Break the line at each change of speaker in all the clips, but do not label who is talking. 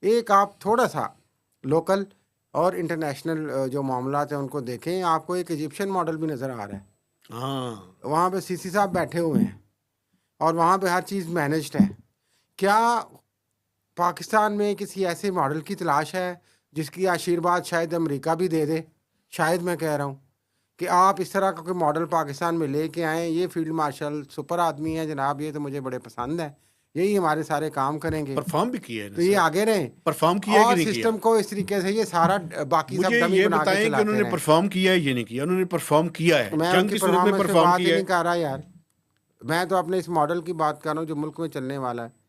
ایک آپ تھوڑا سا لوکل اور انٹرنیشنل جو معاملات ہیں ان کو دیکھیں، آپ کو ایک ایجپشن ماڈل بھی نظر آ رہا ہے.
ہاں
وہاں پہ سی سی صاحب بیٹھے ہوئے ہیں اور وہاں پہ ہر چیز مینجڈ ہے. کیا پاکستان میں کسی ایسے ماڈل کی تلاش ہے جس کی آشیرواد شاید امریکہ بھی دے دے؟ شاید میں کہہ رہا ہوں کہ آپ اس طرح کا کوئی ماڈل پاکستان میں لے کے آئیں. یہ فیلڈ مارشل سپر آدمی ہے جناب، یہ تو مجھے بڑے پسند ہے، یہی ہمارے سارے کام کریں گے،
پرفارم بھی کیا ہے
تو یہ آگے رہیں
پرفارم کیا ہے کہ
اور
نہیں کیا؟
سسٹم کو اس طریقے سے یہ سارا باقی سب
مجھے
ڈمی
یہ
بنا کے
بتائیں کہ انہوں
چلاتے
نے
رہیں.
پرفارم کیا ہے یہ نہیں کیا؟ انہوں نے پرفارم کیا ہے،
میں ان
جنگ
کی
کی صورت میں
پرفارمنس پہ
پرفارم
بات ہی
کیا
نہیں
ہے.
کر رہا یار، میں تو اپنے اس ماڈل کی بات کر رہا ہوں جو ملک میں چلنے والا ہے.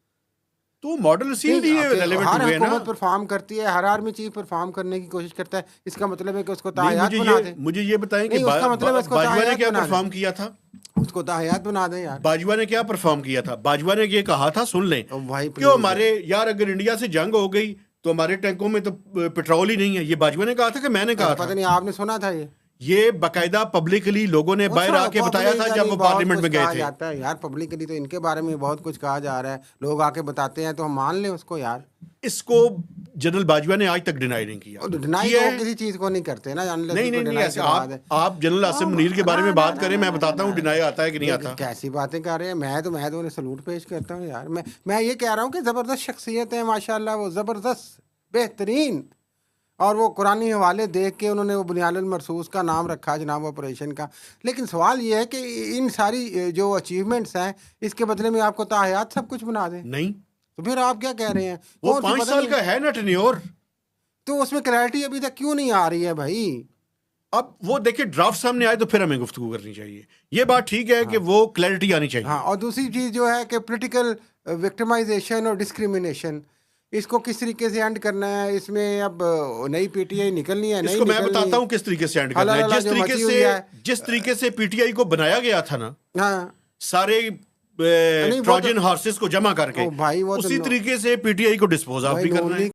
تو ماڈل اسی لیے ریلیونٹ
ہر
ہوئے ہیں نا.
حکومت پرفارم کرتی ہے، ہر آرمی چیف پرفارم کرنے کی کوشش کرتا ہے، اس کا مطلب ہے کہ اس کو
نہیں،
تاحیات بنا دیں.
مجھے یہ بتائیں کہ
نہیں، اس کا مطلب ہے اس کو
باجوہ نے
تاحیات
کیا
بنا دیں،
پرفارم کیا تھا؟
اس کو تاحیات بنا دیں یار.
باجوہ نے کیا پرفارم کیا تھا؟ باجوہ نے یہ کہا تھا، سن لیں،
بھائی
کہ ہمارے یار اگر انڈیا سے جنگ ہو گئی تو ہمارے ٹینکوں میں تو پیٹرول ہی نہیں ہے. یہ باجوہ نے کہا تھا کہ میں نے کہا تھا؟
پتہ نہیں آپ نے سنا تھا
یہ باقاعدہ پبلکلی لوگوں نے باہر آ کے بتایا تھا جب وہ پارلیمنٹ میں گئے تھے.
جاتا ہے یار پبلکلی، تو ان کے بارے میں بہت کچھ کہا جا رہا ہے، لوگ آ کے بتاتے ہیں تو ہم مان لیں اس کو یار.
اس کو جنرل باجوہ نے آج تک ڈینائی نہیں کیا.
ڈینائی
کیا
تو
ہے؟
کسی چیز کو نہیں کرتے نا.
نہیں ایسے آپ جنرل عاصم منیر کے بارے میں بات کریں، میں بتاتا ہوں ڈینائی آتا ہے کہ نہیں آتا.
کیسی باتیں کر رہے ہیں. میں تو انہیں سلوٹ پیش کرتا ہوں یار. میں یہ کہہ رہا ہوں کہ زبردست شخصیت ہے ماشاء اللہ، وہ زبردست بہترین، اور وہ قرآنی حوالے دیکھ کے انہوں نے وہ بنیاد المرصوص کا نام رکھا جناب آپریشن کا. لیکن سوال یہ ہے کہ ان ساری جو اچیومنٹس ہیں اس کے بدلے میں آپ کو تاحیات سب کچھ بنا دیں.
نہیں،
تو پھر آپ کیا کہہ رہے ہیں؟
وہ 5 سال کا ہے نا ٹینیور.
تو اس میں کلیئرٹی ابھی تک کیوں نہیں آ رہی ہے بھائی؟
اب وہ دیکھیں ڈرافٹ سامنے آئے تو پھر ہمیں گفتگو کرنی چاہیے. یہ بات ٹھیک ہے کہ وہ کلیئرٹی آنی چاہیے.
ہاں، اور دوسری چیز جو ہے کہ پولیٹیکل وکٹمائزیشن اور ڈسکریمنیشن، اس کو کس طریقے سے اینڈ کرنا ہے. اس میں اب نئی پی ٹی آئی نکلنی ہے،
اس کو میں بتاتا ہوں کس طریقے سے اینڈ کرنا ہے. جس طریقے سے پی ٹی آئی کو بنایا گیا تھا نا،
ہاں
سارے ٹراجن ہارسز کو جمع کر کے، اسی طریقے سے پی ٹی آئی کو ڈسپوز آف بھی کرنا ہے.